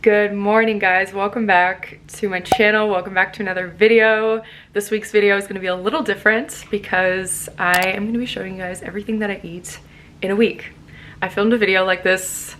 Good morning, guys. Welcome back to my channel. Welcome back to another video. This week's video is going to be a little different because I am going to be showing you guys everything that I eat in a week. I filmed a video like this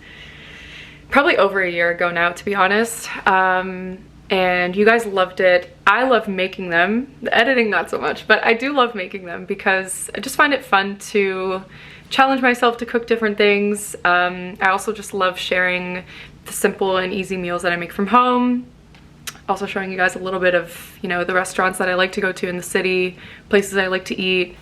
probably over a year ago now, to be honest, and you guys loved it. I love making them. The editing not so much, but I do love making them because I just find it fun to challenge myself to cook different things. I also just love sharing the simple and easy meals that I make from home. Also showing you guys a little bit of, you know, the restaurants that I like to go to in the city, places I like to eat,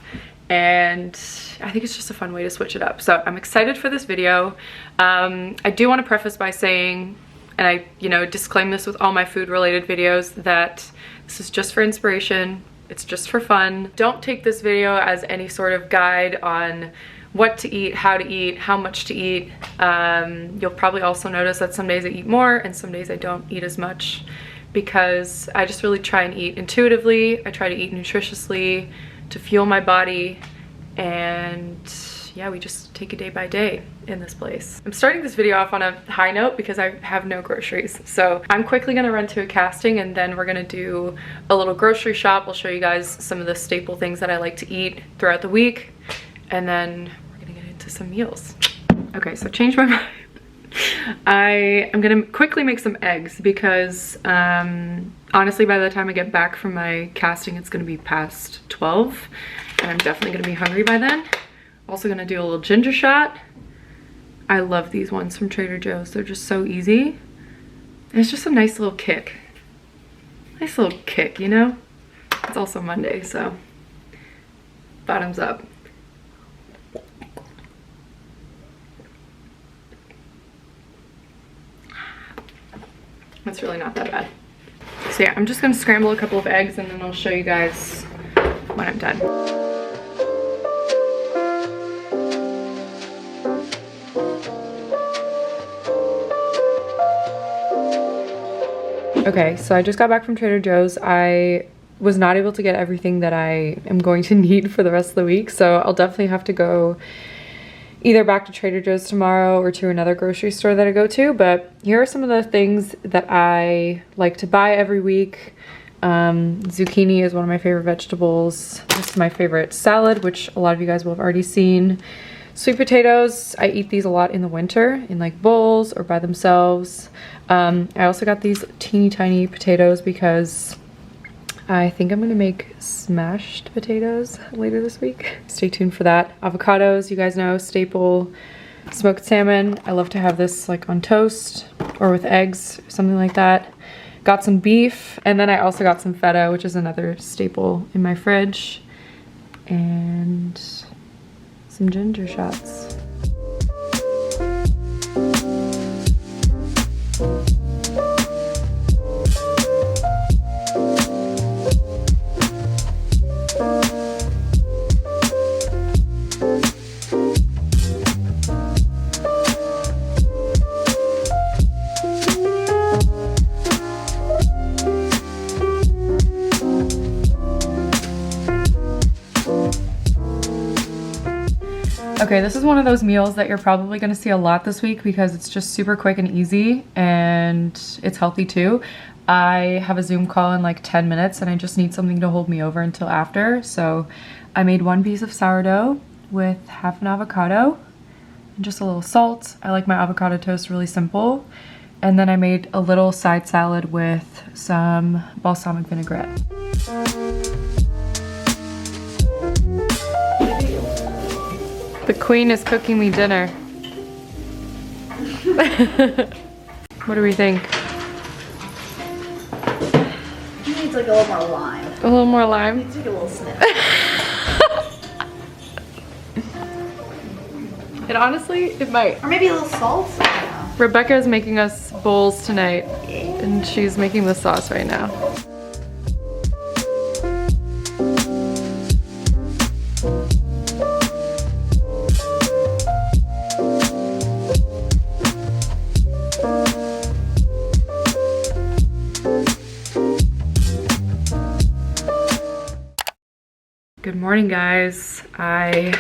and I think it's just a fun way to switch it up. So I'm excited for this video. I do want to preface by saying, and I, disclaim this with all my food related videos, that this is just for inspiration. It's just for fun. Don't take this video as any sort of guide on what to eat, how to eat, how much to eat. You'll probably also notice that some days I eat more and some days I don't eat as much because I just really try and eat intuitively. I try to eat nutritiously to fuel my body, and yeah, we just take it day by day in this place. I'm starting this video off on a high note because I have no groceries. So I'm quickly gonna run to a casting and then we're gonna do a little grocery shop. I'll show you guys some of the staple things that I like to eat throughout the week, and then some meals. Okay, so change my mind. I am gonna quickly make some eggs because honestly by the time I get back from my casting it's gonna be past 12 and I'm definitely gonna be hungry by then. Also gonna do a little ginger shot. I love these ones from Trader Joe's. They're just so easy and it's just a nice little kick. Nice little kick, you know? It's also Monday, so bottoms up. That's really not that bad. So yeah, I'm just gonna scramble a couple of eggs and then I'll show you guys when I'm done. Okay, so I just got back from Trader Joe's. I was not able to get everything that I am going to need for the rest of the week, so I'll definitely have to go either back to Trader Joe's tomorrow or to another grocery store that I go to. But here are some of the things that I like to buy every week. Zucchini is one of my favorite vegetables. This is my favorite salad, which a lot of you guys will have already seen. Sweet potatoes, I eat these a lot in the winter in like bowls or by themselves. I also got these teeny tiny potatoes because I think I'm gonna make smashed potatoes later this week. Stay tuned for that. Avocados, you guys know, staple. Smoked salmon, I love to have this like on toast or with eggs, something like that. Got some beef, and then I also got some feta, which is another staple in my fridge. And some ginger shots. Okay, this is one of those meals that you're probably gonna see a lot this week because it's just super quick and easy and it's healthy too. I have a Zoom call in like 10 minutes and I just need something to hold me over until after. So I made one piece of sourdough with half an avocado and just a little salt. I like my avocado toast really simple. And then I made a little side salad with some balsamic vinaigrette. The queen is cooking me dinner. What do we think? It needs like a little more lime. A little more lime? It needs like a little sniff. And honestly, it might. Or maybe a little salt? I don't know. Rebecca is making us bowls tonight, and she's making the sauce right now. Good morning, guys. I'm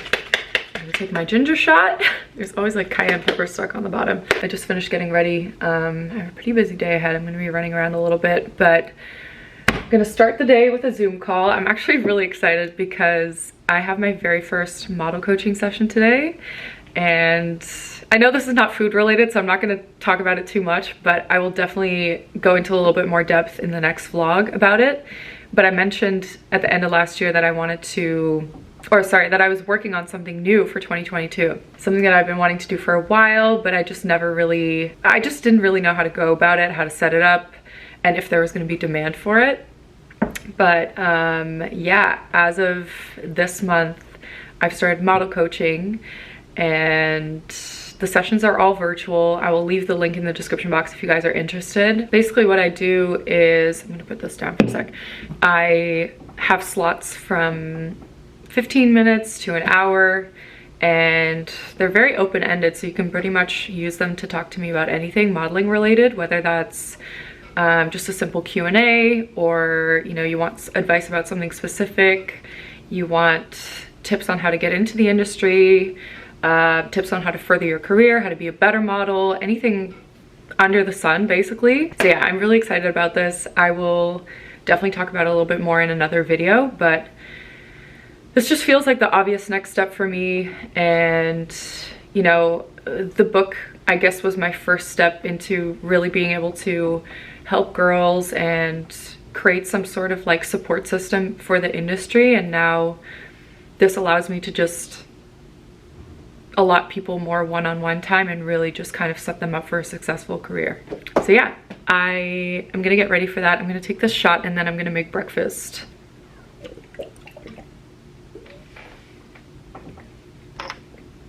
gonna take my ginger shot There's always like cayenne pepper stuck on the bottom. I just finished getting ready. I have a pretty busy day ahead. I'm gonna be running around a little bit, but I'm gonna start the day with a Zoom call. I'm actually really excited because I have my very first model coaching session today. And I know this is not food related, so I'm not gonna talk about it too much, but I will definitely go into a little bit more depth in the next vlog about it. But I mentioned at the end of last year that I wanted to, or sorry, that I was working on something new for 2022. Something that I've been wanting to do for a while, but I just didn't really know how to go about it, how to set it up, and if there was gonna be demand for it. But yeah, as of this month, I've started model coaching, and the sessions are all virtual. I will leave the link in the description box if you guys are interested. Basically what I do is, I'm gonna put this down for a sec. I have slots from 15 minutes to an hour, and they're very open-ended, so you can pretty much use them to talk to me about anything modeling related, whether that's just a simple Q&A, or you know, you want advice about something specific, you want tips on how to get into the industry, tips on how to further your career, how to be a better model, anything under the sun basically. So yeah, I'm really excited about this. I will definitely talk about it a little bit more in another video, but this just feels like the obvious next step for me. And you know, the book, I guess, was my first step into really being able to help girls and create some sort of like support system for the industry. And now this allows me to just allot people more one-on-one time and really just kind of set them up for a successful career. So yeah, I am gonna get ready for that. I'm gonna take this shot and then I'm gonna make breakfast.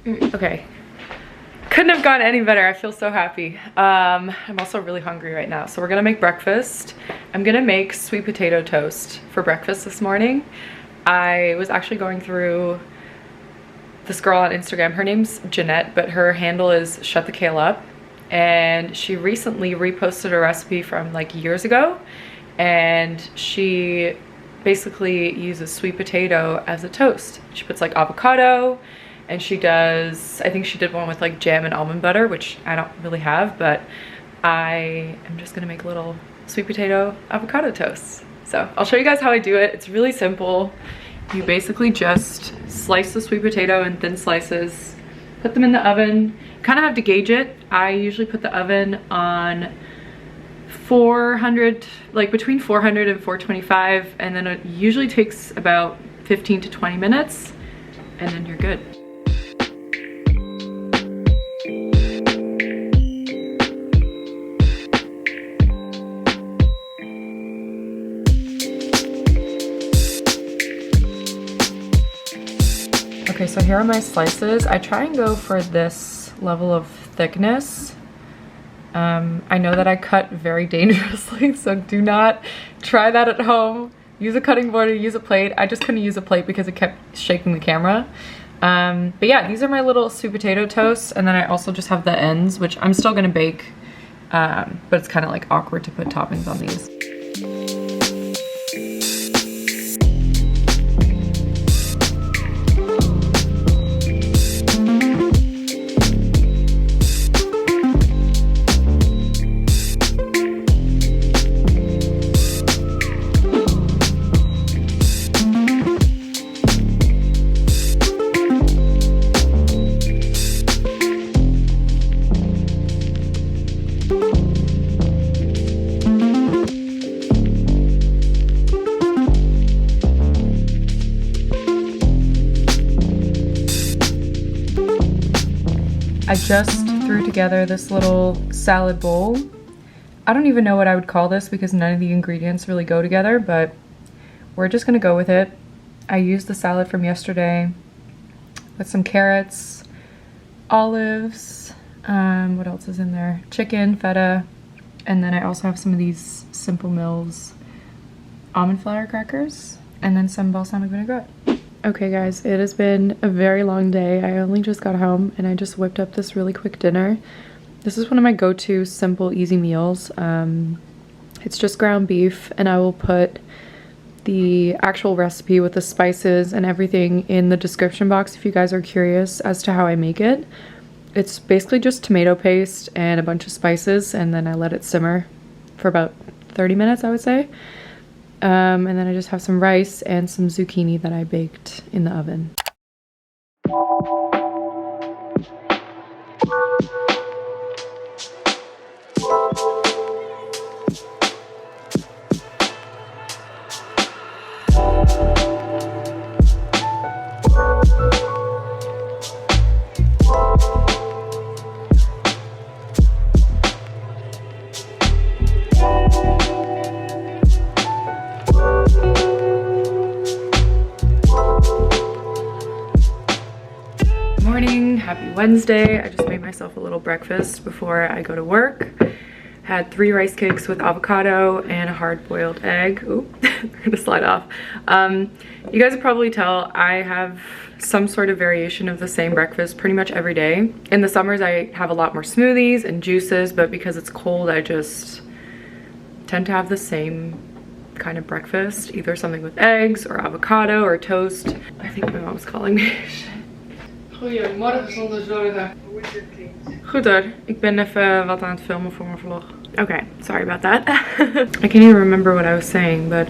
Okay, couldn't have gone any better. I feel so happy. I'm also really hungry right now, so we're gonna make breakfast. I'm gonna make sweet potato toast for breakfast this morning. I was actually going through this girl on Instagram. Her name's Jeanette, but her handle is Shut the Kale Up, and she recently reposted a recipe from like years ago, and she basically uses sweet potato as a toast. She puts like avocado, and she does, I think she did one with like jam and almond butter, which I don't really have, but I am just gonna make little sweet potato avocado toasts. So I'll show you guys how I do it. It's really simple. You basically just slice the sweet potato in thin slices, put them in the oven. Kind of have to gauge it. I usually put the oven on 400, like between 400 and 425, and then it usually takes about 15 to 20 minutes, and then you're good. Okay, so here are my slices. I try and go for this level of thickness. I know that I cut very dangerously, so do not try that at home. Use a cutting board or use a plate. I just couldn't use a plate because it kept shaking the camera. But yeah, these are my little sweet potato toasts, and then I also just have the ends, which I'm still gonna bake, but it's kind of like awkward to put toppings on these. I just threw together this little salad bowl. I don't even know what I would call this because none of the ingredients really go together, but we're just gonna go with it. I used the salad from yesterday with some carrots, olives, what else is in there? Chicken, feta, and then I also have some of these Simple Mills almond flour crackers, and then some balsamic vinaigrette. Okay guys, it has been a very long day. I only just got home and I just whipped up this really quick dinner. This is one of my go-to simple, easy meals. It's just ground beef, and I will put the actual recipe with the spices and everything in the description box if you guys are curious as to how I make it. It's basically just tomato paste and a bunch of spices, and then I let it simmer for about 30 minutes, I would say. And then I just have some rice and some zucchini that I baked in the oven. Happy Wednesday. I just made myself a little breakfast before I go to work. Had 3 rice cakes with avocado and a hard-boiled egg. Ooh, I'm gonna slide off. You guys can probably tell I have some sort of variation of the same breakfast pretty much every day. In the summers I have a lot more smoothies and juices, but because it's cold I just tend to have the same kind of breakfast, either something with eggs or avocado or toast. I think my mom's calling me. Goedemorgen zonder zorgen. Goed hoor, ik ben even wat aan het filmen voor mijn vlog. Okay, sorry about that. I can't even remember what I was saying, but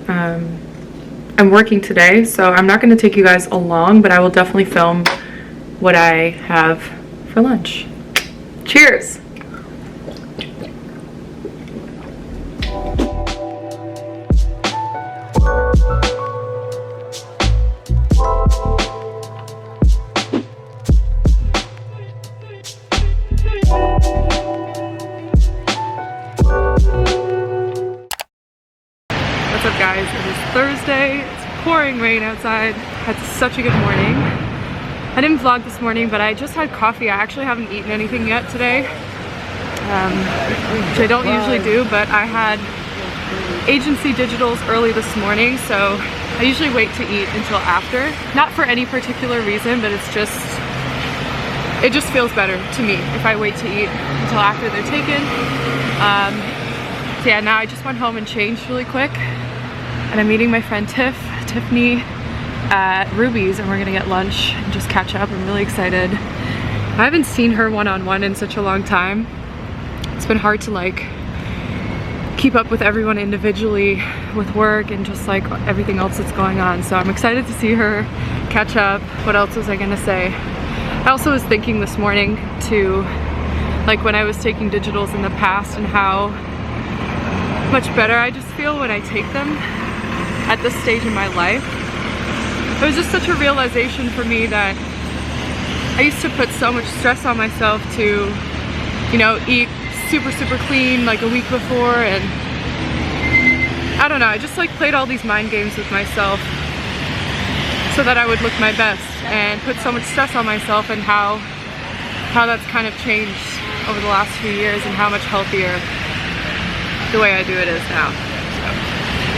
I'm working today, so I'm not going to take you guys along, but I will definitely film what I have for lunch. Cheers! What's up guys, it is Thursday, it's pouring rain outside. Had such a good morning. I didn't vlog this morning, but I just had coffee. I actually haven't eaten anything yet today, which I don't usually do, but I had agency digitals early this morning, so I usually wait to eat until after. Not for any particular reason, but it just feels better to me if I wait to eat until after they're taken. So yeah, now I just went home and changed really quick. And I'm meeting my friend Tiffany at Ruby's, and we're gonna get lunch and just catch up. I'm really excited. I haven't seen her one-on-one in such a long time. It's been hard to like keep up with everyone individually with work and just like everything else that's going on. So I'm excited to see her, catch up. What else was I gonna say? I also was thinking this morning to like when I was taking digitals in the past and how much better I just feel when I take them at this stage in my life. It was just such a realization for me that I used to put so much stress on myself to, you know, eat super clean like a week before, and I don't know, I just like played all these mind games with myself so that I would look my best, and put so much stress on myself, and how that's kind of changed over the last few years and how much healthier the way I do it is now. So,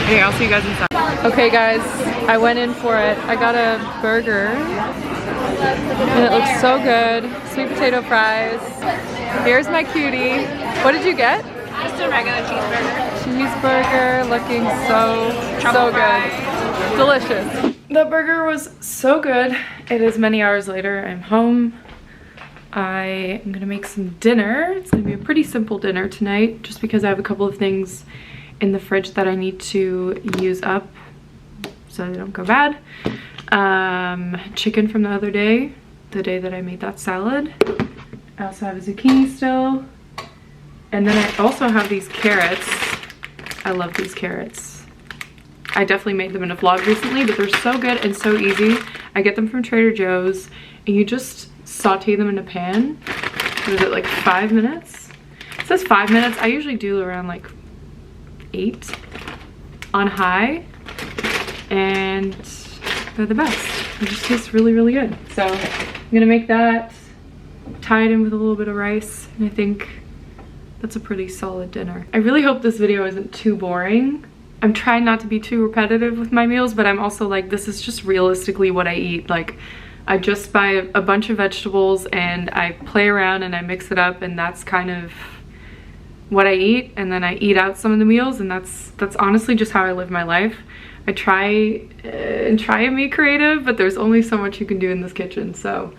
anyway, I'll see you guys inside. Okay guys, I went in for it. I got a burger and it looks so good. Sweet potato fries. Here's my cutie. What did you get? Just a regular cheeseburger. Cheeseburger, looking so good. Delicious. The burger was so good. It is many hours later. I'm home. I am gonna make some dinner. It's gonna be a pretty simple dinner tonight, just because I have a couple of things in the fridge that I need to use up so they don't go bad. Chicken from the other day, the day that I made that salad. I also have a zucchini still. And then I also have these carrots. I love these carrots. I definitely made them in a vlog recently, but they're so good and so easy. I get them from Trader Joe's, and you just saute them in a pan. What is it, like 5 minutes? It says 5 minutes. I usually do around like 8 on high, and they're the best. It just tastes really good. So I'm gonna make that, tie it in with a little bit of rice, and I think that's a pretty solid dinner. I really hope this video isn't too boring. I'm trying not to be too repetitive with my meals, but I'm also like, this is just realistically what I eat. Like, I just buy a bunch of vegetables and I play around and I mix it up, and that's kind of what I eat. And then I eat out some of the meals, and that's honestly just how I live my life. I try and be creative, but there's only so much you can do in this kitchen. So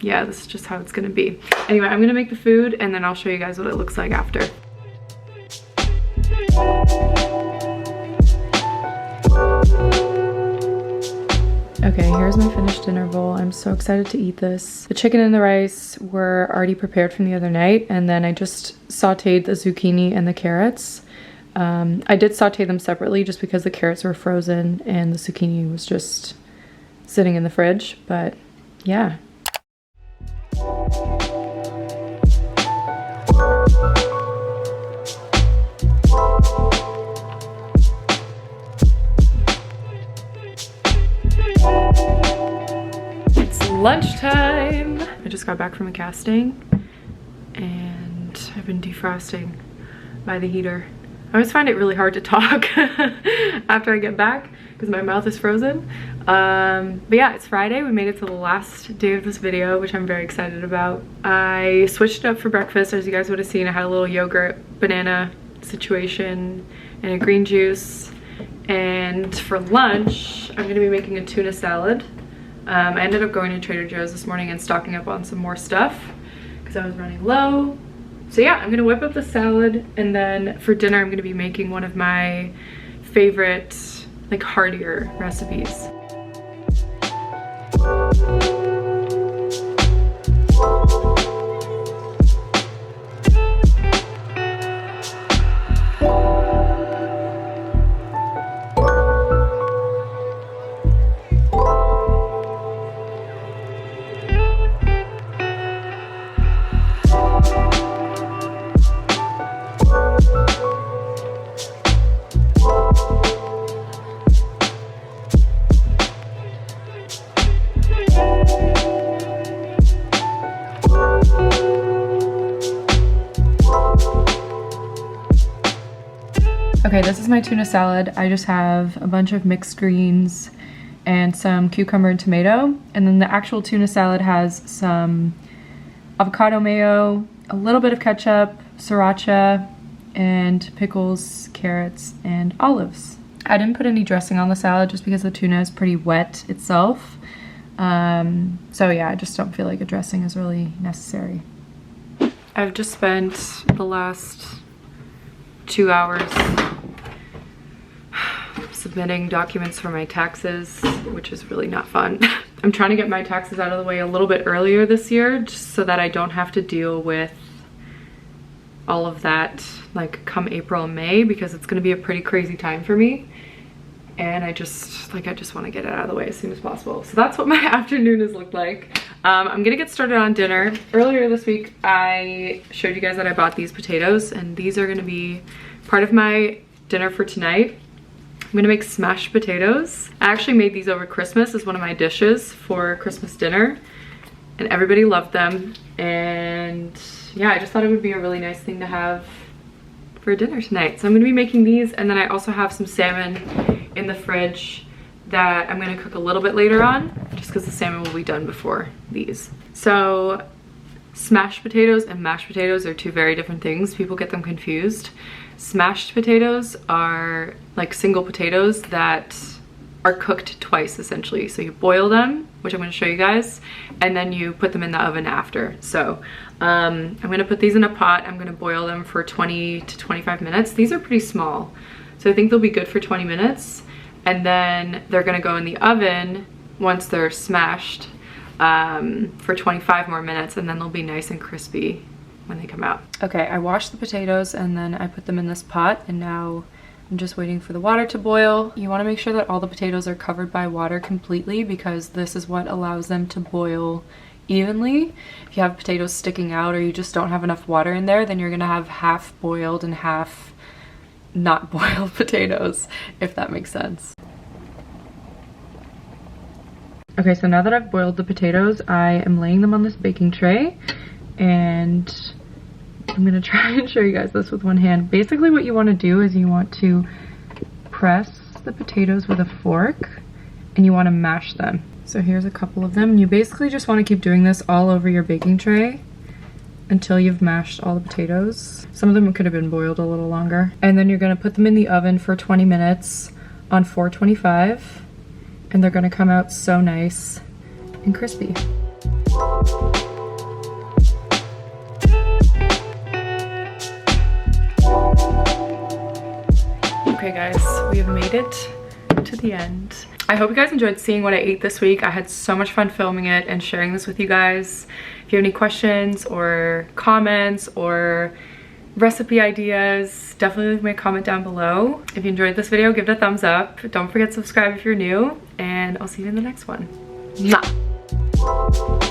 yeah, this is just how it's gonna be. Anyway, I'm gonna make the food and then I'll show you guys what it looks like after. Okay, here's my finished dinner bowl. I'm so excited to eat this. The chicken and the rice were already prepared from the other night, and then I just sauteed the zucchini and the carrots. I did saute them separately just because the carrots were frozen and the zucchini was just sitting in the fridge, but yeah. Lunchtime. I just got back from a casting and I've been defrosting by the heater. I always find it really hard to talk after I get back because my mouth is frozen. But yeah, it's Friday. We made it to the last day of this video, which I'm very excited about. I switched it up for breakfast. As you guys would have seen, I had a little yogurt banana situation and a green juice. And for lunch, I'm gonna be making a tuna salad. I ended up going to Trader Joe's this morning and stocking up on some more stuff because I was running low. So yeah, I'm gonna whip up the salad, and then for dinner I'm gonna be making one of my favorite, like, heartier recipes. Okay, this is my tuna salad. I just have a bunch of mixed greens and some cucumber and tomato. And then the actual tuna salad has some avocado mayo, a little bit of ketchup, sriracha, and pickles, carrots, and olives. I didn't put any dressing on the salad just because the tuna is pretty wet itself. So yeah, I just don't feel like a dressing is really necessary. I've just spent the last 2 hours submitting documents for my taxes, which is really not fun. I'm trying to get my taxes out of the way a little bit earlier this year just so that I don't have to deal with all of that like come April and May, because it's gonna be a pretty crazy time for me. And I just want to get it out of the way as soon as possible. So that's what my afternoon has looked like. I'm gonna get started on dinner. Earlier this week, I showed you guys that I bought these potatoes, and these are gonna be part of my dinner for tonight. I'm gonna make smashed potatoes. I actually made these over Christmas as one of my dishes for Christmas dinner, and everybody loved them. And yeah, I just thought it would be a really nice thing to have for dinner tonight. So I'm gonna be making these, and then I also have some salmon in the fridge that I'm gonna cook a little bit later on, just because the salmon will be done before these. So smashed potatoes and mashed potatoes are two very different things. People get them confused. Smashed potatoes are like single potatoes that are cooked twice essentially. So you boil them, which I'm gonna show you guys, and then you put them in the oven after. So I'm gonna put these in a pot. I'm gonna boil them for 20 to 25 minutes. These are pretty small, so I think they'll be good for 20 minutes. And then they're gonna go in the oven once they're smashed for 25 more minutes, and then they'll be nice and crispy when they come out. Okay, I washed the potatoes and then I put them in this pot, and now I'm just waiting for the water to boil. You wanna make sure that all the potatoes are covered by water completely, because this is what allows them to boil evenly. If you have potatoes sticking out or you just don't have enough water in there, then you're gonna have half boiled and half not boiled potatoes, if that makes sense. Okay, so now that I've boiled the potatoes, I am laying them on this baking tray, and I'm gonna try and show you guys this with one hand. Basically what you want to do is you want to press the potatoes with a fork and you want to mash them. So here's a couple of them. You basically just want to keep doing this all over your baking tray until you've mashed all the potatoes. Some of them could have been boiled a little longer. And then you're gonna put them in the oven for 20 minutes on 425, and they're gonna come out so nice and crispy. Okay guys, we have made it to the end. I hope you guys enjoyed seeing what I ate this week. I had so much fun filming it and sharing this with you guys. If you have any questions or comments or recipe ideas, definitely leave me a comment down below. If you enjoyed this video, give it a thumbs up. Don't forget to subscribe if you're new, and I'll see you in the next one. Mwah!